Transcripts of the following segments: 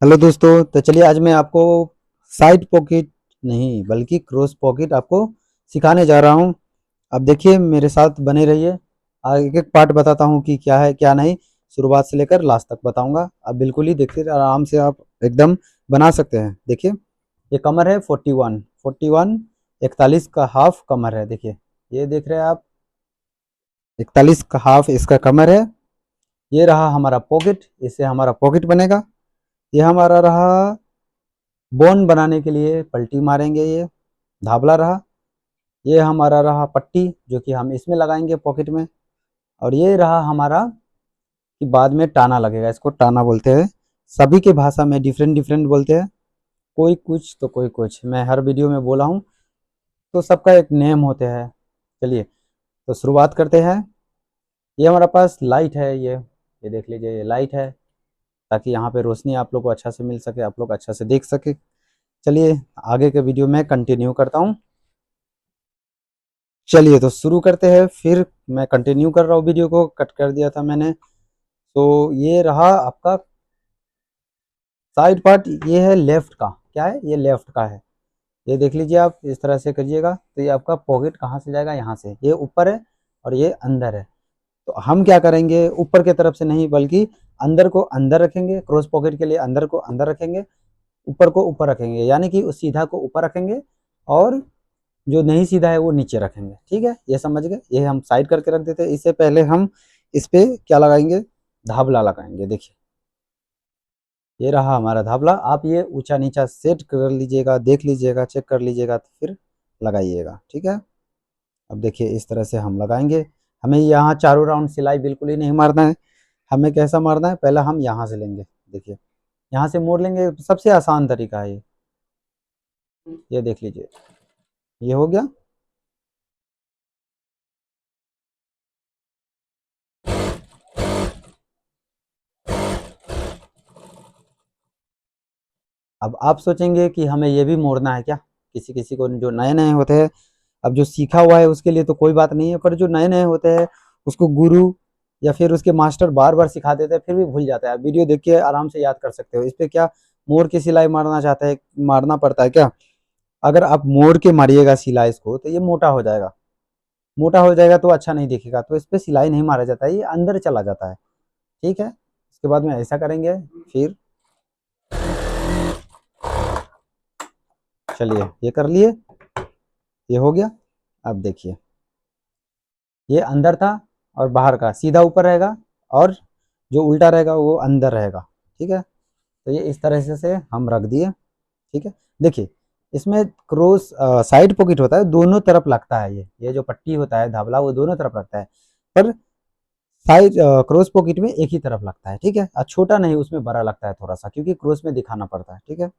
Hello दोस्तों, तो चलिए आज मैं आपको साइड पॉकेट नहीं बल्कि क्रॉस पॉकेट आपको सिखाने जा रहा हूँ। अब देखिए मेरे साथ बने रहिए। एक एक पार्ट बताता हूँ कि क्या है क्या नहीं, शुरुआत से लेकर लास्ट तक बताऊंगा। अब बिल्कुल ही देखिए आराम से आप एकदम बना सकते हैं। देखिए ये कमर है 41 41 का हाफ कमर है। देखिए ये देख रहे हैं आप, 41 का हाफ इसका कमर है। ये रहा हमारा पॉकेट, इससे हमारा पॉकेट बनेगा। ये हमारा रहा बोन बनाने के लिए पल्टी मारेंगे, ये धाबला रहा। ये हमारा रहा पट्टी जो कि हम इसमें लगाएंगे पॉकेट में। और ये रहा हमारा कि बाद में टाना लगेगा, इसको टाना बोलते हैं। सभी के भाषा में डिफरेंट डिफरेंट बोलते हैं, कोई कुछ तो कोई कुछ। मैं हर वीडियो में बोला हूँ, तो सबका एक नेम होते हैं। चलिए तो शुरुआत करते हैं। ये हमारा पास लाइट है, ये देख लीजिए, ये लाइट है ताकि यहाँ पे रोशनी आप लोग को अच्छा से मिल सके, आप लोग अच्छा से देख सके। चलिए आगे के वीडियो में कंटिन्यू करता हूँ। चलिए तो शुरू करते हैं, फिर मैं कंटिन्यू कर रहा हूँ, वीडियो को कट कर दिया था मैंने। तो ये रहा आपका साइड पार्ट, ये है लेफ्ट का। क्या है? ये लेफ्ट का है। ये देख लीजिए, आप इस तरह से करिएगा तो ये आपका पॉकेट कहाँ से जाएगा, यहाँ से। ये ऊपर है और ये अंदर है। तो हम क्या करेंगे, ऊपर की तरफ से नहीं बल्कि अंदर को अंदर रखेंगे। क्रॉस पॉकेट के लिए अंदर को अंदर रखेंगे, ऊपर को ऊपर रखेंगे, यानी कि उस सीधा को ऊपर रखेंगे और जो नहीं सीधा है वो नीचे रखेंगे। ठीक है, ये समझ गए। ये हम साइड करके रख देते हैं। इससे पहले हम इस पे क्या लगाएंगे, धाबला लगाएंगे। देखिए ये रहा हमारा धाबला। आप ये ऊंचा नीचा सेट कर लीजिएगा, देख लीजिएगा, चेक कर लीजिएगा, तो फिर लगाइएगा। ठीक है, अब देखिए इस तरह से हम लगाएंगे। हमें यहाँ चारों राउंड सिलाई बिल्कुल ही नहीं मारना है। हमें कैसा मारना है, पहले हम यहाँ से लेंगे। देखिए यहाँ से मोड़ लेंगे, सबसे आसान तरीका है ये देख लीजिए, ये हो गया। अब आप सोचेंगे कि हमें ये भी मोड़ना है क्या, किसी किसी को जो नए नए होते हैं। अब जो सीखा हुआ है उसके लिए तो कोई बात नहीं है, पर जो नए नए होते हैं उसको गुरु या फिर उसके मास्टर बार बार सिखा देते हैं, फिर भी भूल जाता है। वीडियो देख के आराम से याद कर सकते हो। इस पे क्या मोड़ के सिलाई मारना चाहते हैं, मारना पड़ता है क्या? अगर आप मोड़ के मारिएगा सिलाई इसको तो ये मोटा हो जाएगा। मोटा हो जाएगा तो अच्छा नहीं दिखेगा, तो इस पे सिलाई नहीं मारा जाता है, ये अंदर चला जाता है। ठीक है, इसके बाद में ऐसा करेंगे। फिर चलिए ये कर लिए, ये हो गया। अब देखिए ये अंदर था और बाहर का सीधा ऊपर रहेगा, और जो उल्टा रहेगा वो अंदर रहेगा। ठीक है, तो ये इस तरह से हम रख दिए। ठीक है, देखिए इसमें क्रॉस साइड पॉकेट होता है, दोनों तरफ लगता है। ये जो पट्टी होता है धाबला, वो दोनों तरफ लगता है। पर साइड क्रॉस पॉकेट में एक ही तरफ लगता है। ठीक है, छोटा नहीं, उसमें बड़ा लगता है थोड़ा सा, क्योंकि क्रॉस में दिखाना पड़ता है। ठीक है,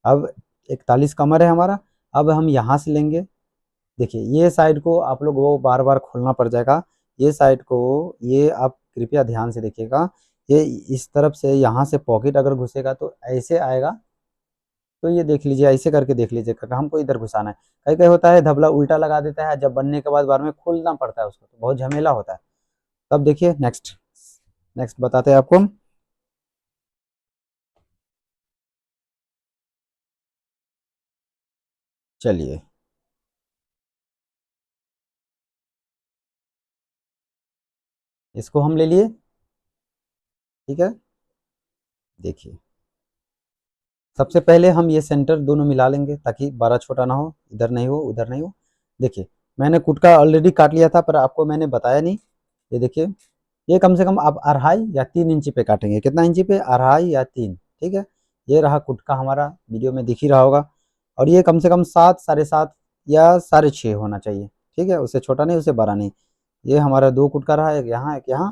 अब 41 कमर है हमारा। अब हम यहाँ से लेंगे। देखिए ये साइड को आप लोग वो बार बार खोलना पड़ जाएगा। ये साइड को, ये आप कृपया ध्यान से देखिएगा। ये इस तरफ से यहाँ से पॉकेट अगर घुसेगा तो ऐसे आएगा। तो ये देख लीजिए, ऐसे करके देख लीजिए, हमको इधर घुसाना है। कहीं कहीं होता है धबला उल्टा लगा देता है, जब बनने के बाद बार में खोलना पड़ता है उसको, तो बहुत झमेला होता है। तब देखिए नेक्स्ट नेक्स्ट बताते हैं आपको हम। चलिए इसको हम ले लिए। ठीक है, देखिए सबसे पहले हम ये सेंटर दोनों मिला लेंगे ताकि बड़ा छोटा ना हो, इधर नहीं हो उधर नहीं हो। देखिए मैंने कुटका ऑलरेडी काट लिया था, पर आपको मैंने बताया नहीं। ये देखिए, ये कम से कम आप 2.5 या 3 इंची पे काटेंगे। कितना इंची पे? 2.5 या 3। ठीक है, ये रहा कुटका हमारा, वीडियो में दिख ही रहा होगा। और ये कम से कम 7, 7.5 या 6.5 होना चाहिए। ठीक है, उससे छोटा नहीं, उससे बड़ा नहीं। ये हमारा दो कुटका रहा, एक यहाँ एक यहाँ।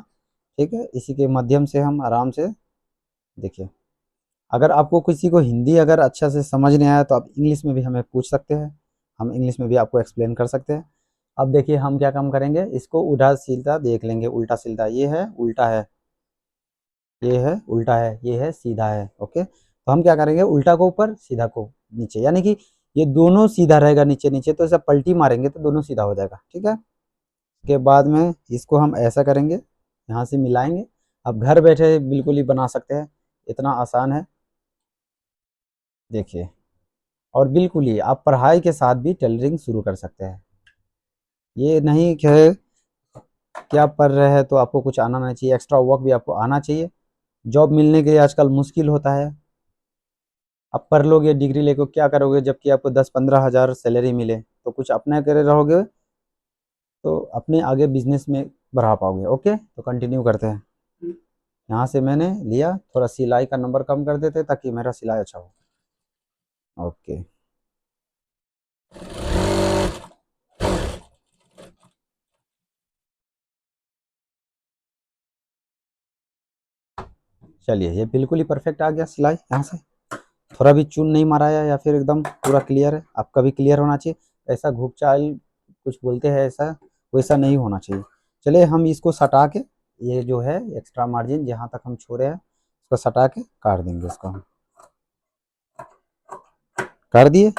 ठीक है, इसी के माध्यम से हम आराम से देखिए। अगर आपको किसी को हिंदी अगर अच्छा से समझ नहीं आया तो आप इंग्लिश में भी हमें पूछ सकते हैं, हम इंग्लिश में भी आपको एक्सप्लेन कर सकते हैं। अब देखिए हम क्या काम करेंगे, इसको उल्टा सीधा देख लेंगे। उल्टा सीधा, ये है उल्टा है, ये है उल्टा है, ये है सीधा है। ओके, तो हम क्या करेंगे, उल्टा को ऊपर सीधा को नीचे, यानी कि ये दोनों सीधा रहेगा नीचे नीचे, तो ऐसा पलटी मारेंगे तो दोनों सीधा हो जाएगा। ठीक है, उसके बाद में इसको हम ऐसा करेंगे, यहाँ से मिलाएंगे। अब घर बैठे बिल्कुल ही बना सकते हैं, इतना आसान है। देखिए, और बिल्कुल ही आप पढ़ाई के साथ भी टेलरिंग शुरू कर सकते हैं। ये नहीं कि आप पढ़ रहे हैं तो आपको कुछ आना नहीं चाहिए, एक्स्ट्रा वर्क भी आपको आना चाहिए। जॉब मिलने के लिए आजकल मुश्किल होता है। आप पढ़ लोगे डिग्री लेके क्या करोगे, जबकि आपको 10-15 हज़ार सैलरी मिले, तो कुछ अपना करे रहोगे तो अपने आगे बिजनेस में बढ़ा पाओगे। ओके, तो कंटिन्यू करते हैं। यहाँ से मैंने लिया, थोड़ा सिलाई का नंबर कम कर देते ताकि मेरा सिलाई अच्छा हो। ओके, चलिए ये बिल्कुल ही परफेक्ट आ गया सिलाई। यहाँ से थोड़ा भी चून नहीं मारा है या फिर एकदम पूरा क्लियर है। आपका भी क्लियर होना चाहिए, ऐसा घुक कुछ बोलते हैं ऐसा, वैसा नहीं होना चाहिए। चलिए हम इसको सटा के, ये जो है एक्स्ट्रा मार्जिन जहाँ तक हम छोड़े हैं उसको सटा के काट देंगे। इसको हम कर दिए।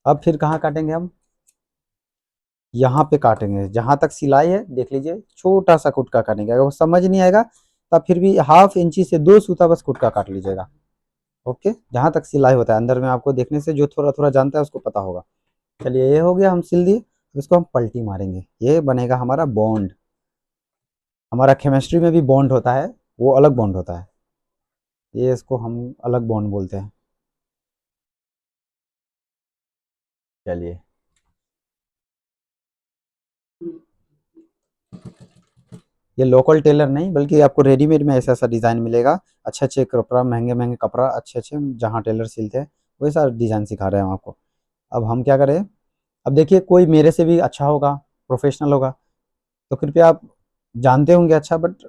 अब फिर कहाँ काटेंगे हम, यहाँ पे काटेंगे जहाँ तक सिलाई है। देख लीजिए छोटा सा कुटका काटेंगे, अगर वो समझ नहीं आएगा तब फिर भी हाफ इंची से 2 सूता बस कुटका काट लीजिएगा। ओके, जहाँ तक सिलाई होता है अंदर में, आपको देखने से जो थोड़ा थोड़ा जानता है उसको पता होगा। चलिए ये हो गया, हम सिल दिए। अब इसको हम पलटी मारेंगे, ये बनेगा हमारा बॉन्ड। हमारा केमिस्ट्री में भी बॉन्ड होता है, वो अलग बॉन्ड होता है, ये इसको हम अलग बॉन्ड बोलते हैं। चलिए, ये लोकल टेलर नहीं बल्कि आपको रेडीमेड में ऐसा ऐसा डिज़ाइन मिलेगा। अच्छे अच्छे कपड़ा, महंगे महंगे कपड़ा, अच्छे अच्छे जहाँ टेलर सिलते हैं वैसा डिज़ाइन सिखा रहे हैं हम आपको। अब हम क्या करें, अब देखिए कोई मेरे से भी अच्छा होगा, प्रोफेशनल होगा, तो कृपया आप जानते होंगे अच्छा, बट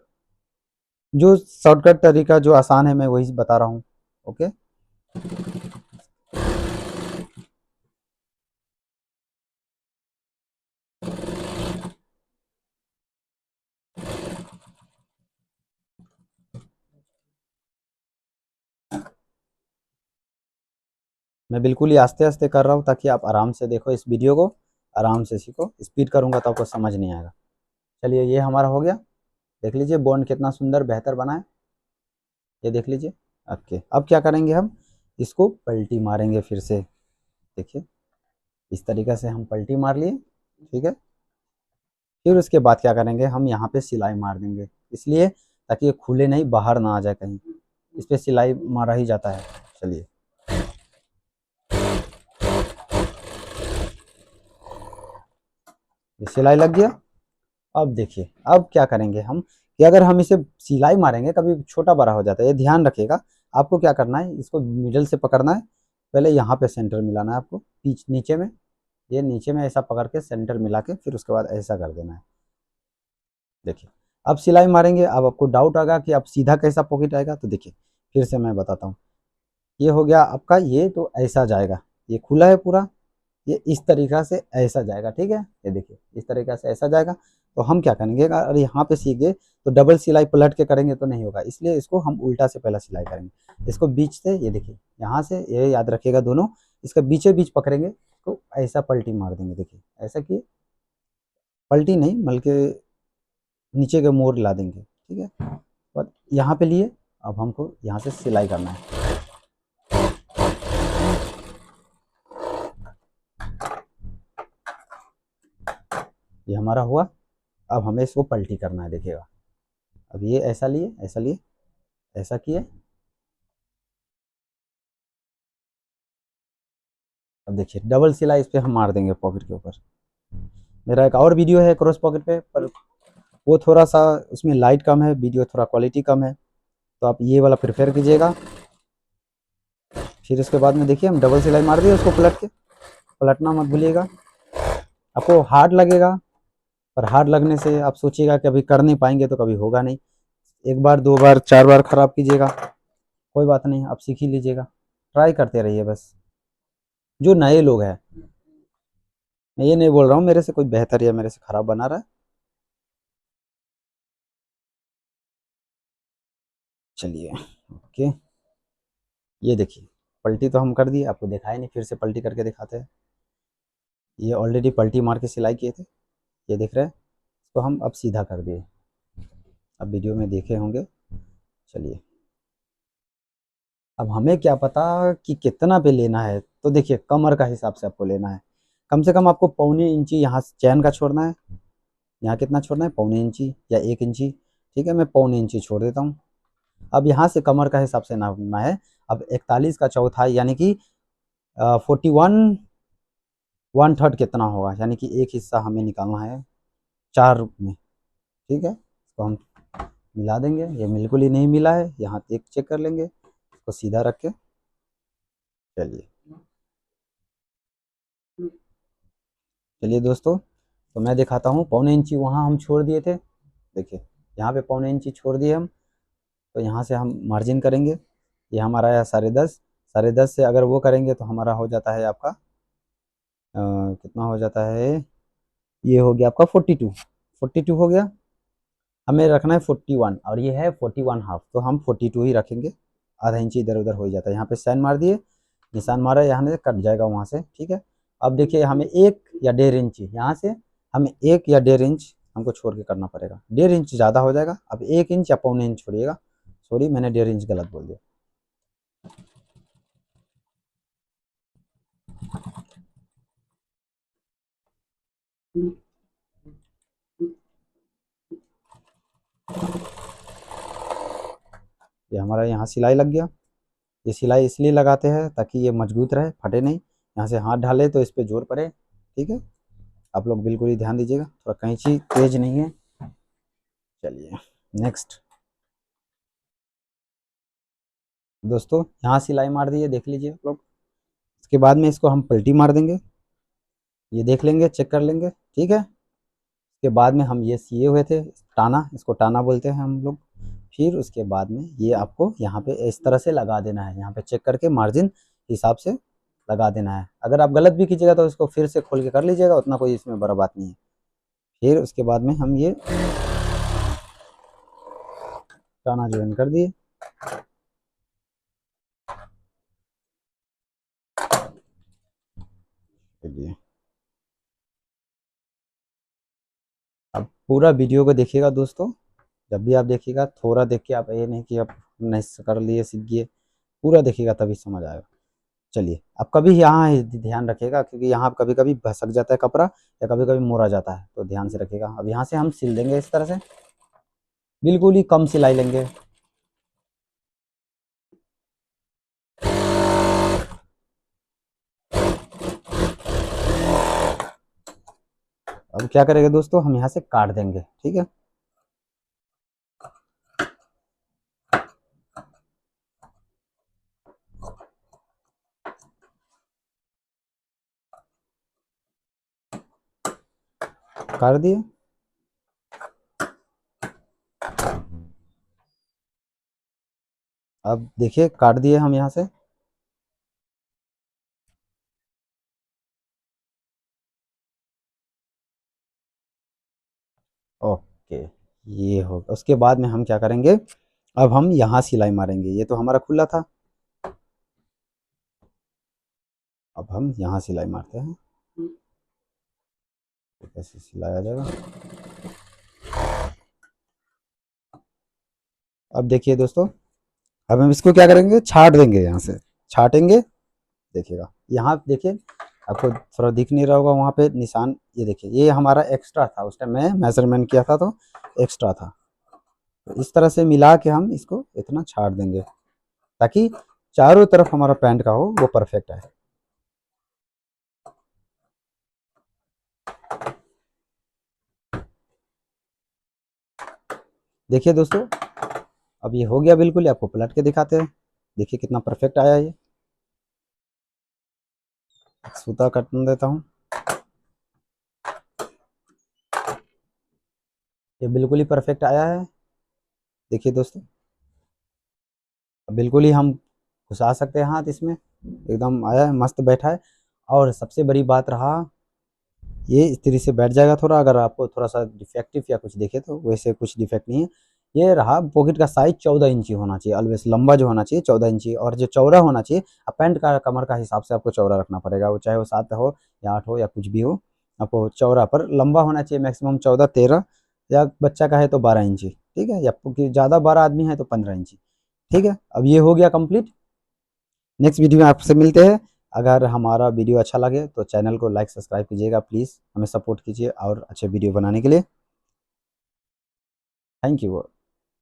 जो शॉर्टकट तरीका जो आसान है मैं वही बता रहा हूँ। ओके, मैं बिल्कुल ही आस्ते आस्ते कर रहा हूँ ताकि आप आराम से देखो इस वीडियो को, आराम से सीखो। स्पीड करूँगा तो आपको समझ नहीं आएगा। चलिए ये हमारा हो गया। देख लीजिए बॉन्ड कितना सुंदर बेहतर बना है, ये देख लीजिए। ओके, अब क्या करेंगे, हम इसको पलटी मारेंगे फिर से। देखिए इस तरीके से हम पलटी मार लिए, ठीक है। फिर उसके बाद क्या करेंगे, हम यहाँ पे सिलाई मार देंगे, इसलिए ताकि ये खुले नहीं, बाहर ना आ जाए कहीं। इस पे सिलाई मारा ही जाता है। चलिए, ये सिलाई लग गया। अब देखिए अब क्या करेंगे हम, कि अगर हम इसे सिलाई मारेंगे कभी छोटा बड़ा हो जाता है, ये ध्यान रखिएगा। आपको क्या करना है, इसको मिडल से पकड़ना है, पहले यहाँ पे सेंटर मिलाना है आपको, बीच नीचे में, ये नीचे में ऐसा पकड़ के सेंटर मिला के फिर उसके बाद ऐसा कर देना है। देखिए अब सिलाई मारेंगे। अब आपको डाउट आएगा कि अब सीधा कैसा पॉकेट आएगा, तो देखिए फिर से मैं बताता हूँ। ये हो गया आपका, ये तो ऐसा जाएगा, ये खुला है पूरा, ये इस तरीक़ा से ऐसा जाएगा, ठीक है। ये देखिए इस तरीक़ा से ऐसा जाएगा। तो हम क्या करेंगे, अगर यहाँ पे सीख गए तो डबल सिलाई पलट के करेंगे तो नहीं होगा, इसलिए इसको हम उल्टा से पहला सिलाई करेंगे। इसको बीच से, ये देखिए यहाँ से, ये याद रखिएगा दोनों, इसका बीचे बीच पकड़ेंगे तो ऐसा पलटी मार देंगे। देखिए ऐसा किए, पलटी नहीं बल्कि नीचे के मोड़ ला देंगे, ठीक है। और यहाँ पे लिए, अब हमको यहाँ से सिलाई करना है। ये हमारा हुआ। अब हमें इसको पलटी करना है, देखिएगा। अब ये ऐसा लिए, ऐसा लिए, ऐसा किए। अब देखिए डबल सिलाई इस पे हम मार देंगे पॉकेट के ऊपर। मेरा एक और वीडियो है क्रॉस पॉकेट पे, पर वो थोड़ा सा उसमें लाइट कम है, वीडियो थोड़ा क्वालिटी कम है, तो आप ये वाला प्रेफर कीजिएगा। फिर उसके बाद में देखिए हम डबल सिलाई मार दिए, उसको पलट के, पलटना मत भूलिएगा। आपको हार्ड लगेगा, पर हार्ड लगने से आप सोचिएगा कि अभी कर नहीं पाएंगे तो कभी होगा नहीं। एक बार, दो बार, चार बार खराब कीजिएगा, कोई बात नहीं, आप सीख ही लीजिएगा। ट्राई करते रहिए बस। जो नए लोग हैं, मैं ये नहीं बोल रहा हूँ मेरे से कोई बेहतर या मेरे से खराब बना रहा है। चलिए, ओके, ये देखिए पलटी तो हम कर दिए, आपको दिखाया नहीं, फिर से पलटी करके दिखाते हैं। ये ऑलरेडी पलटी मार के सिलाई किए थे, ये दिख रहा है। इसको हम अब सीधा कर दिए, अब वीडियो में देखे होंगे। चलिए, अब हमें क्या पता कि कितना पे लेना है, तो देखिए कमर का हिसाब से आपको लेना है। कम से कम आपको पौने इंची यहाँ चैन का छोड़ना है। यहाँ कितना छोड़ना है, पौने इंची या 1 इंची। ठीक है, मैं पौने इंची छोड़ देता हूँ। अब यहाँ से कमर का हिसाब से नापना है। अब 41 का चौथाई यानी कि 41 1/3 कितना होगा, यानी कि एक हिस्सा हमें निकालना है 4 में। ठीक है, इसको हम मिला देंगे। ये बिल्कुल ही नहीं मिला है, यहाँ एक चेक कर लेंगे, इसको सीधा रख के। चलिए चलिए दोस्तों, तो मैं दिखाता हूँ। पौने इंची वहाँ हम छोड़ दिए थे, देखिए यहाँ पे पौने इंची छोड़ दिए हम। तो यहाँ से हम मार्जिन करेंगे, ये हमारा है 10.5। 10.5 से अगर वो करेंगे तो हमारा हो जाता है आपका कितना हो जाता है, ये हो गया आपका 42। 42 हो गया। हमें रखना है 41 और ये है 41 हाफ, तो हम 42 ही रखेंगे। आधा इंची इधर उधर हो जाता है। यहाँ पे साइन मार दिए, निशान मारा, यहाँ से कट जाएगा वहाँ से। ठीक है, अब देखिए हमें 1 या 1.5 इंच यहाँ से, हमें 1 या 1.5 इंच हमको छोड़ के करना पड़ेगा। 1.5 इंच ज़्यादा हो जाएगा। अब 1 इंच या पौने इंच छोड़िएगा। सॉरी, मैंने 1.5 इंच गलत बोल दिया। ये हमारा यहाँ सिलाई लग गया। ये सिलाई इसलिए लगाते हैं ताकि ये मजबूत रहे, फटे नहीं। यहाँ से हाथ डाले तो इस पर जोर पड़े। ठीक है, आप लोग बिल्कुल ही ध्यान दीजिएगा, थोड़ा कैंची तेज नहीं है। चलिए नेक्स्ट दोस्तों, यहाँ सिलाई मार दी है, देख लीजिए आप लोग। इसके बाद में इसको हम पलटी मार देंगे, ये देख लेंगे, चेक कर लेंगे। ठीक है, उसके बाद में हम ये सिए हुए थे टाना, इसको टाना बोलते हैं हम लोग। फिर उसके बाद में ये आपको यहाँ पे इस तरह से लगा देना है, यहाँ पे चेक करके मार्जिन हिसाब से लगा देना है। अगर आप गलत भी कीजिएगा तो इसको फिर से खोल के कर लीजिएगा, उतना कोई इसमें बड़ा बात नहीं है। फिर उसके बाद में हम ये टाना ज्वाइन कर दिए। चलिए, अब पूरा वीडियो को देखिएगा दोस्तों। जब भी आप देखिएगा, थोड़ा देख के आप, ये नहीं कि आप नहीं कर लिए सीख गए, पूरा देखिएगा तभी समझ आएगा। चलिए, अब कभी यहाँ ध्यान रखिएगा, क्योंकि यहाँ कभी कभी भसक जाता है कपड़ा या कभी कभी मोड़ा जाता है, तो ध्यान से रखिएगा। अब यहाँ से हम सिल देंगे इस तरह से, बिल्कुल ही कम सिलाई लेंगे। अब क्या करेंगे दोस्तों, हम यहाँ से काट देंगे। ठीक है, काट दिए। अब देखिए काट दिए हम यहाँ से। ओके, ये हो, उसके बाद में हम क्या करेंगे, अब हम यहाँ सिलाई मारेंगे। ये तो हमारा खुला था, अब हम यहाँ सिलाई मारते हैं। तो कैसे सिलाई आ जाएगा। अब देखिए दोस्तों, अब हम इसको क्या करेंगे, छाट देंगे, यहाँ से छाटेंगे। देखिएगा यहाँ देखिए, आपको थोड़ा दिख नहीं रहा होगा वहाँ पे निशान, ये देखिए, ये हमारा एक्स्ट्रा था, उस टाइम मैं मेजरमेंट किया था तो एक्स्ट्रा था। तो इस तरह से मिला के हम इसको इतना छाट देंगे, ताकि चारों तरफ हमारा पैंट का हो वो परफेक्ट है। देखिए दोस्तों, अब ये हो गया बिल्कुल। आपको पलट के दिखाते हैं, देखिए कितना परफेक्ट आया ये। सूता काटने देता हूँ। ये बिल्कुल ही परफेक्ट आया है, देखिए दोस्तों। अब बिल्कुल ही हम घुसा सकते हैं हाथ इसमें, एकदम आया है, मस्त बैठा है। और सबसे बड़ी बात रहा, ये इस तरीके से बैठ जाएगा। थोड़ा अगर आपको थोड़ा सा डिफेक्टिव या कुछ देखे तो वैसे कुछ डिफेक्ट नहीं है। ये रहा, पॉकेट का साइज 14 इंची होना चाहिए ऑलवेज, लंबा जो होना चाहिए 14 इंची, और जो चौड़ा होना चाहिए, अब पैंट का कमर का हिसाब से आपको चौड़ा रखना पड़ेगा। वो चाहे वो 7 हो या 8 हो या कुछ भी हो, आपको चौड़ा पर लंबा होना चाहिए, मैक्सिमम 14 13, या बच्चा का है तो 12 इंची। ठीक है, या ज़्यादा बड़ा आदमी है तो 15 इंची। ठीक है, अब ये हो गया कंप्लीट। नेक्स्ट वीडियो में आपसे मिलते हैं। अगर हमारा वीडियो अच्छा लगे तो चैनल को लाइक सब्सक्राइब कीजिएगा प्लीज़, हमें सपोर्ट कीजिए और अच्छे वीडियो बनाने के लिए। Thank you.